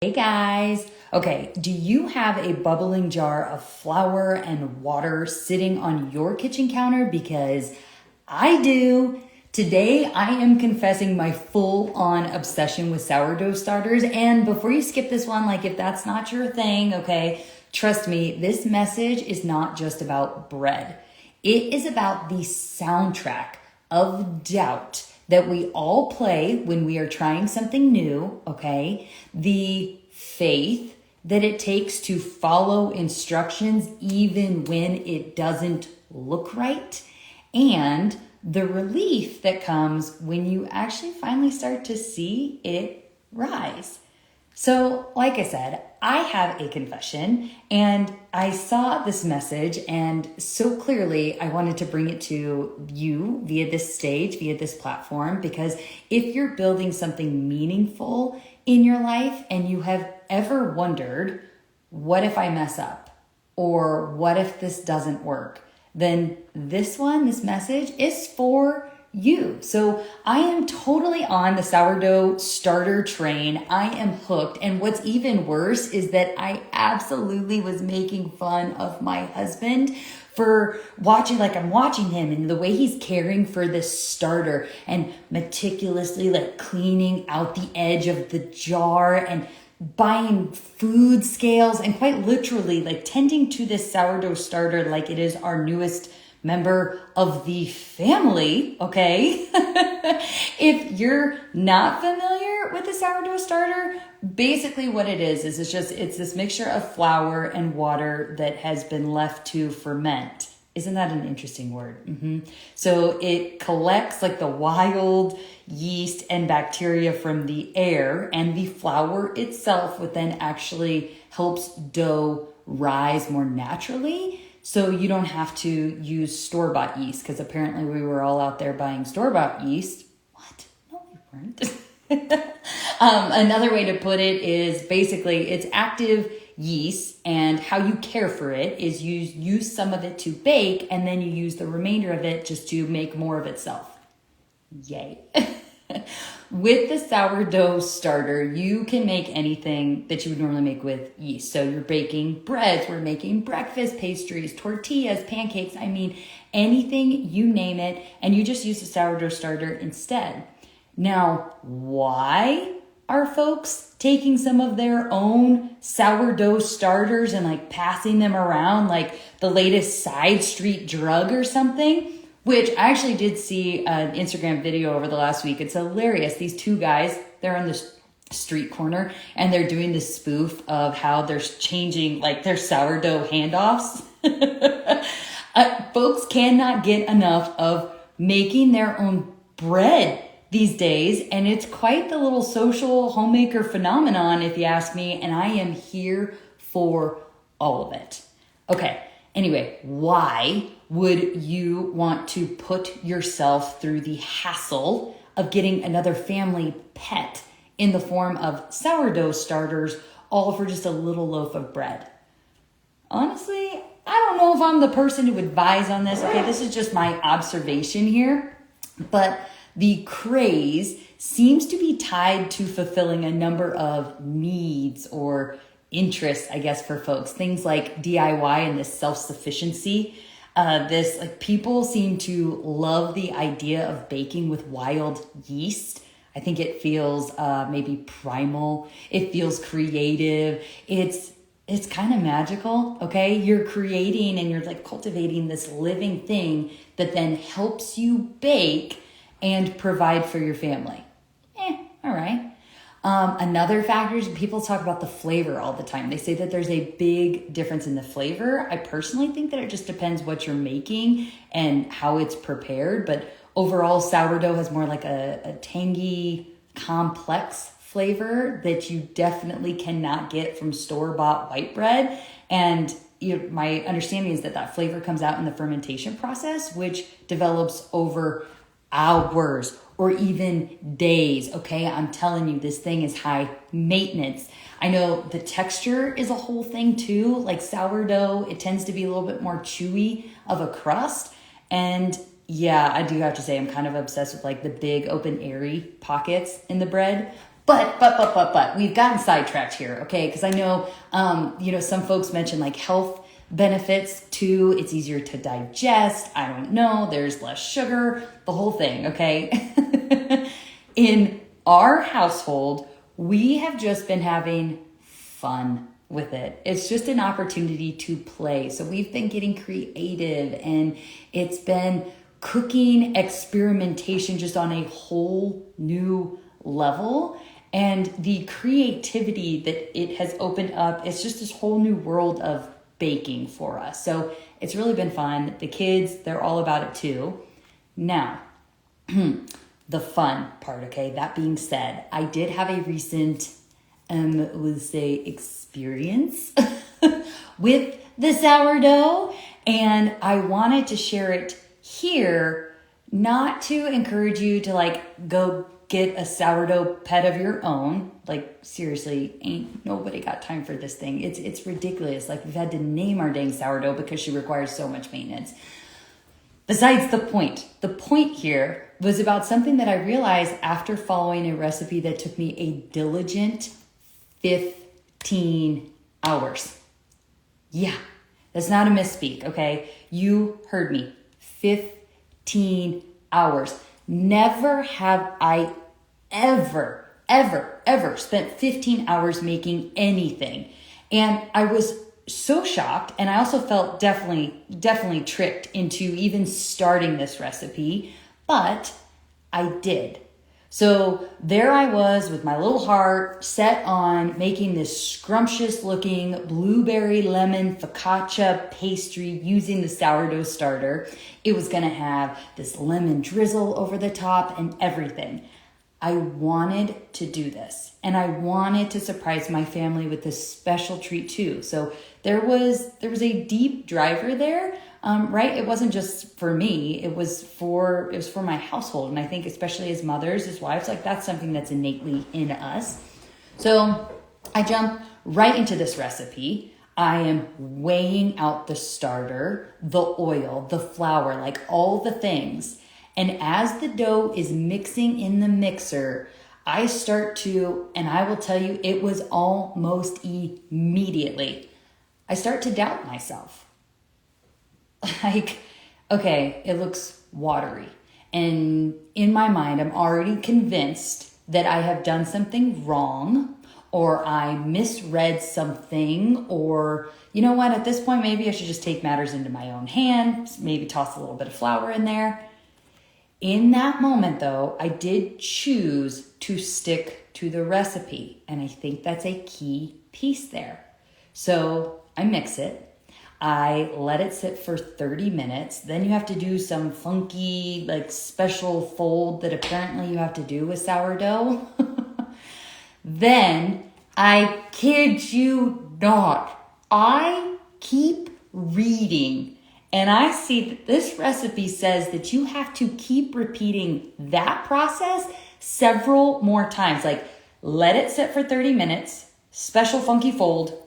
Hey guys. Okay, do you have a bubbling jar of flour and water sitting on your kitchen counter? Because I do. Today, I am confessing my full-on obsession with sourdough starters. And before you skip this one, like if that's not your thing, okay, trust me, this message is not just about bread. It is about the soundtrack of doubt that we all play when we are trying something new, okay? The faith that it takes to follow instructions even when it doesn't look right, and the relief that comes when you actually finally start to see it rise. So, like I said, I have a confession and I saw this message, and so clearly I wanted to bring it to you via this stage, via this platform, because if you're building something meaningful in your life and you have ever wondered, what if I mess up? Or what if this doesn't work? Then this message is for you. So I am totally on the sourdough starter train. I am hooked. And what's even worse is that I absolutely was making fun of my husband for watching, like I'm watching him and the way he's caring for this starter and meticulously like cleaning out the edge of the jar and buying food scales and quite literally like tending to this sourdough starter like it is our newest member of the family, okay? If you're not familiar with the sourdough starter, basically what it is it's this mixture of flour and water that has been left to ferment. Isn't that an interesting word? Mm-hmm. So it collects like the wild yeast and bacteria from the air, and the flour itself would then actually helps dough rise more naturally. So you don't have to use store-bought yeast, because apparently we were all out there buying store-bought yeast. What? No, we weren't. Another way to put it is basically it's active yeast, and how you care for it is you use some of it to bake, and then you use the remainder of it just to make more of itself. Yay. With the sourdough starter, you can make anything that you would normally make with yeast. So you're baking breads, we're making breakfast pastries, tortillas, pancakes, I mean, anything, you name it, and you just use the sourdough starter instead. Now, why are folks taking some of their own sourdough starters and like passing them around like the latest side street drug or something? Which I actually did see an Instagram video over the last week. It's hilarious. These two guys, they're on the street corner and they're doing this spoof of how they're changing like their sourdough handoffs. Folks cannot get enough of making their own bread these days. And it's quite the little social homemaker phenomenon, if you ask me. And I am here for all of it. Okay. Anyway, why would you want to put yourself through the hassle of getting another family pet in the form of sourdough starters, all for just a little loaf of bread? Honestly, I don't know if I'm the person to advise on this. Okay, this is just my observation here. But the craze seems to be tied to fulfilling a number of needs or interests, I guess, for folks. Things like DIY and this self-sufficiency. This like people seem to love the idea of baking with wild yeast. I think it feels maybe primal. It feels creative. It's kind of magical. Okay, you're creating and you're like cultivating this living thing that then helps you bake and provide for your family. All right. Another factor is people talk about the flavor all the time. They say that there's a big difference in the flavor. I personally think that it just depends what you're making and how it's prepared. But overall, sourdough has more like a tangy, complex flavor that you definitely cannot get from store-bought white bread. And my understanding is that flavor comes out in the fermentation process, which develops over hours or even days. Okay, I'm telling you, this thing is high maintenance. I know the texture is a whole thing too. Like sourdough, it tends to be a little bit more chewy of a crust. And yeah, I do have to say I'm kind of obsessed with like the big open airy pockets in the bread. But we've gotten sidetracked here, okay? Because I know, some folks mention like health benefits too. It's easier to digest. I don't know. There's less sugar, the whole thing, okay? In our household, we have just been having fun with it. It's just an opportunity to play. So we've been getting creative, and it's been cooking experimentation just on a whole new level. And the creativity that it has opened up, it's just this whole new world of baking for us. So it's really been fun. The kids, they're all about it too. Now, the fun part, okay? That being said, I did have a recent, experience with the sourdough, and I wanted to share it here, not to encourage you to like go get a sourdough pet of your own. Like, seriously, ain't nobody got time for this thing. It's ridiculous. Like, we've had to name our dang sourdough because she requires so much maintenance. Besides the point. The point here was about something that I realized after following a recipe that took me a diligent 15 hours. Yeah, that's not a misspeak, okay? You heard me. 15 hours. Never have I ever spent 15 hours making anything. And I was so shocked, and I also felt definitely tricked into even starting this recipe, but I did. So there I was with my little heart set on making this scrumptious looking blueberry lemon focaccia pastry using the sourdough starter. It was gonna have this lemon drizzle over the top and everything. I wanted to do this, and I wanted to surprise my family with this special treat too. So there was a deep driver there, right? It wasn't just for me. It was for my household, and I think especially as mothers, as wives, like that's something that's innately in us. So I jump right into this recipe. I am weighing out the starter, the oil, the flour, like all the things. And as the dough is mixing in the mixer, I start to, and I will tell you, it was almost immediately, I start to doubt myself. Like, okay, it looks watery. And in my mind, I'm already convinced that I have done something wrong, or I misread something, or you know what, at this point, maybe I should just take matters into my own hands, maybe toss a little bit of flour in there. In that moment, though, I did choose to stick to the recipe, and I think that's a key piece there. So I mix it. I let it sit for 30 minutes. Then you have to do some funky, like special fold that apparently you have to do with sourdough. Then, I kid you not, I keep reading. And I see that this recipe says that you have to keep repeating that process several more times. Like, let it sit for 30 minutes, special funky fold,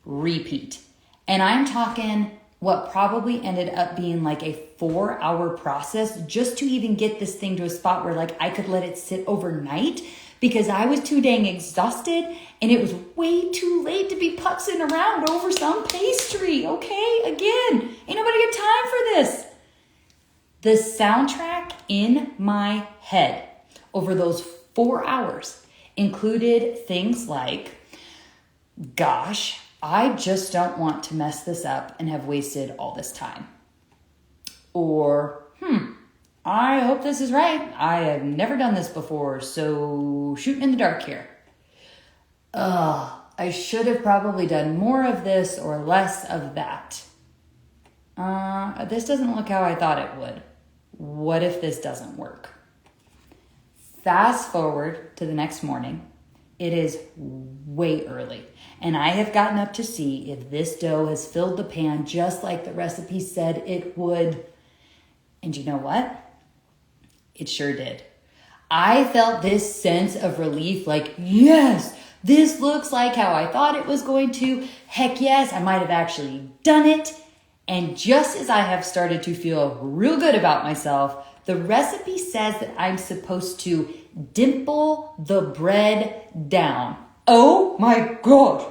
repeat. And I'm talking what probably ended up being like a 4-hour process just to even get this thing to a spot where like I could let it sit overnight, because I was too dang exhausted and it was way too late to be putzing around over some pastry, okay? Again, ain't nobody got time for this. The soundtrack in my head over those 4 hours included things like, gosh, I just don't want to mess this up and have wasted all this time. Or, I hope this is right. I have never done this before, so shooting in the dark here. I should have probably done more of this or less of that. This doesn't look how I thought it would. What if this doesn't work? Fast forward to the next morning. It is way early, and I have gotten up to see if this dough has filled the pan just like the recipe said it would. And you know what? It sure did. I felt this sense of relief, like, yes, this looks like how I thought it was going to. Heck yes, I might have actually done it. And just as I have started to feel real good about myself, the recipe says that I'm supposed to dimple the bread down. Oh my God.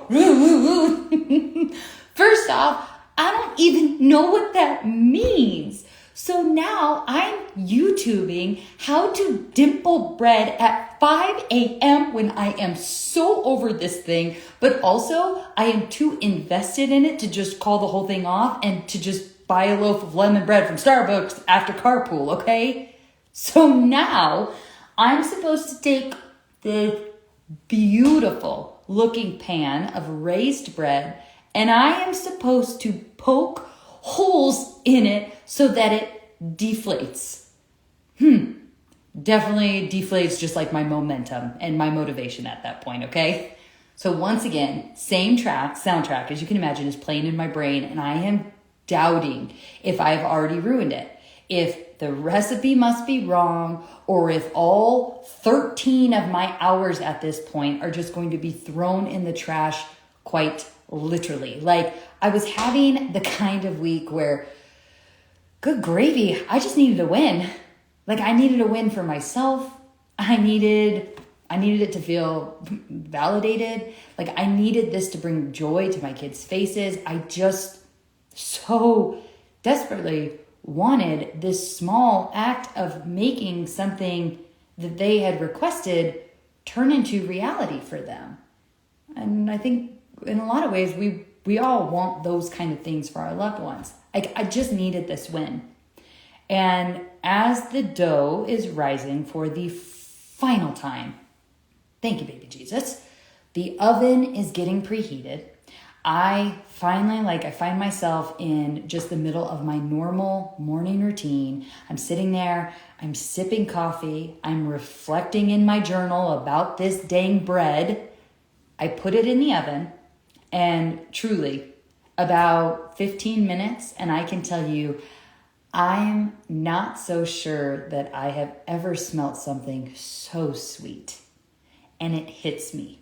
First off, I don't even know what that means. So now I'm YouTubing how to dimple bread at 5 a.m. when I am so over this thing, but also I am too invested in it to just call the whole thing off and to just buy a loaf of lemon bread from Starbucks after carpool, okay? So now I'm supposed to take the beautiful looking pan of raised bread and I am supposed to poke holes in it so that it deflates. Definitely deflates just like my momentum and my motivation at that point, okay? So once again, same soundtrack, as you can imagine, is playing in my brain, and I am doubting if I've already ruined it. If the recipe must be wrong, or if all 13 of my hours at this point are just going to be thrown in the trash quite literally. Like, I was having the kind of week where, good gravy, I just needed a win. Like, I needed a win for myself. I needed it to feel validated. Like, I needed this to bring joy to my kids' faces. I just so desperately wanted this small act of making something that they had requested turn into reality for them. And I think in a lot of ways, we all want those kind of things for our loved ones. I just needed this win. And as the dough is rising for the final time, thank you, baby Jesus, the oven is getting preheated. I find myself in just the middle of my normal morning routine. I'm sitting there, I'm sipping coffee, I'm reflecting in my journal about this dang bread. I put it in the oven, and truly, about 15 minutes, and I can tell you, I'm not so sure that I have ever smelt something so sweet. And it hits me.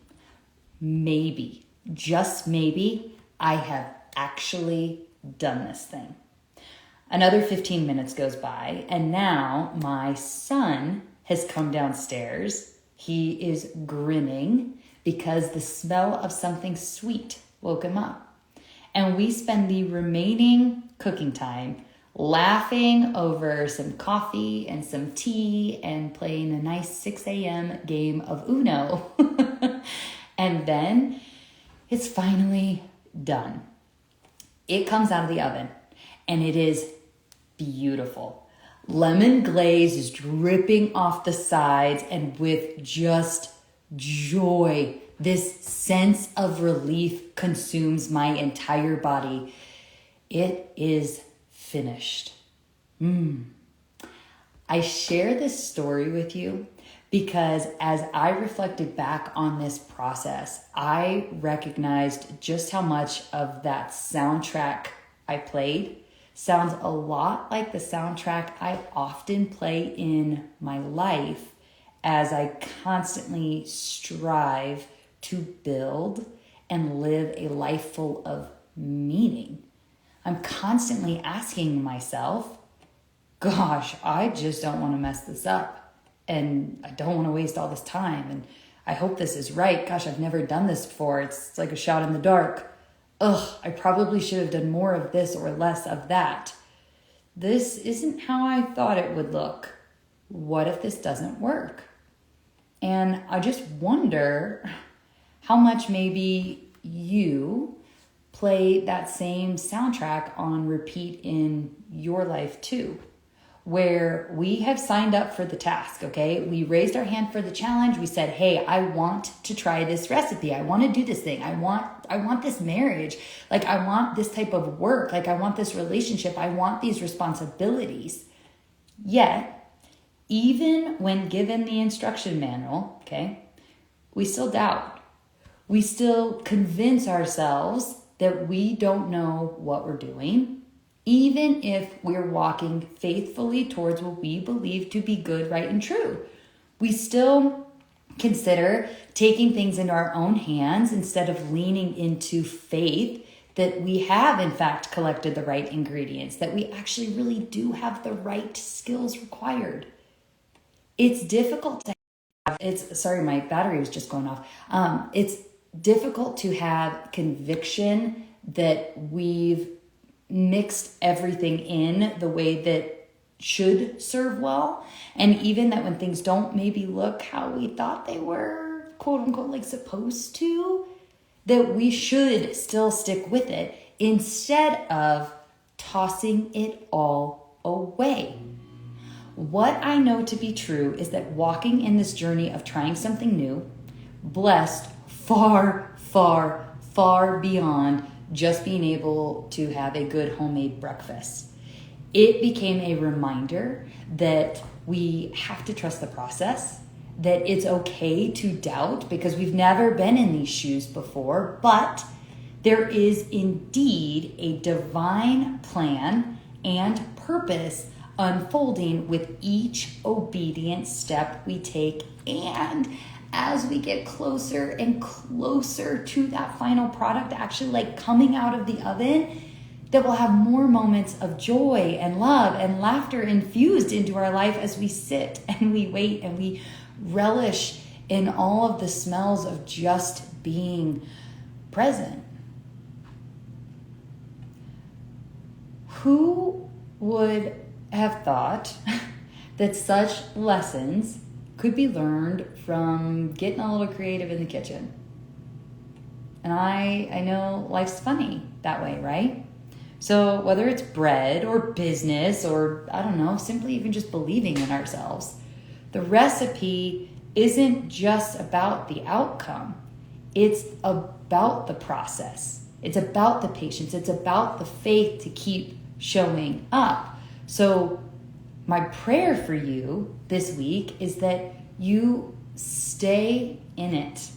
Maybe, just maybe, I have actually done this thing. Another 15 minutes goes by, and now my son has come downstairs. He is grinning because the smell of something sweet woke him up. And we spend the remaining cooking time laughing over some coffee and some tea and playing a nice 6 a.m. game of Uno. And then it's finally done. It comes out of the oven and it is beautiful. Lemon glaze is dripping off the sides, and with just joy, this sense of relief consumes my entire body. It is finished. I share this story with you because as I reflected back on this process, I recognized just how much of that soundtrack I played sounds a lot like the soundtrack I often play in my life as I constantly strive to build and live a life full of meaning. I'm constantly asking myself, gosh, I just don't want to mess this up. And I don't want to waste all this time. And I hope this is right. Gosh, I've never done this before. It's like a shot in the dark. Ugh, I probably should have done more of this or less of that. This isn't how I thought it would look. What if this doesn't work? And I just wonder how much maybe you play that same soundtrack on repeat in your life too, where we have signed up for the task, okay? We raised our hand for the challenge. We said, hey, I want to try this recipe. I want to do this thing. I want this marriage. Like, I want this type of work. Like, I want this relationship. I want these responsibilities. Yet, even when given the instruction manual, okay, we still doubt. We still convince ourselves that we don't know what we're doing, even if we're walking faithfully towards what we believe to be good, right, and true. We still consider taking things into our own hands instead of leaning into faith that we have, in fact, collected the right ingredients, that we actually really do have the right skills required. It's difficult to sorry, my battery was just going off. It's difficult to have conviction that we've mixed everything in the way that should serve well. And even that when things don't maybe look how we thought they were, quote unquote, like supposed to, that we should still stick with it instead of tossing it all away. What I know to be true is that walking in this journey of trying something new, blessed far, far, far beyond just being able to have a good homemade breakfast. It became a reminder that we have to trust the process, that it's okay to doubt because we've never been in these shoes before, but there is indeed a divine plan and purpose unfolding with each obedient step we take. And as we get closer and closer to that final product actually like coming out of the oven, that we'll have more moments of joy and love and laughter infused into our life as we sit and we wait and we relish in all of the smells of just being present. Who would have thought that such lessons could be learned from getting a little creative in the kitchen? And I know life's funny that way, right? So whether it's bread or business or, I don't know, simply even just believing in ourselves, the recipe isn't just about the outcome. It's about the process. It's about the patience. It's about the faith to keep showing up. So my prayer for you this week is that you stay in it,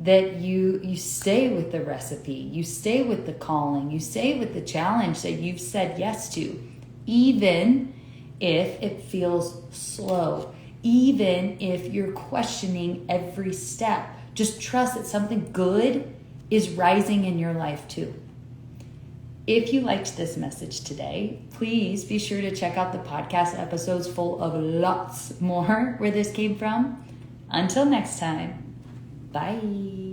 that you stay with the recipe, you stay with the calling, you stay with the challenge that you've said yes to, even if it feels slow, even if you're questioning every step. Just trust that something good is rising in your life too. If you liked this message today, please be sure to check out the podcast episodes full of lots more where this came from. Until next time, bye.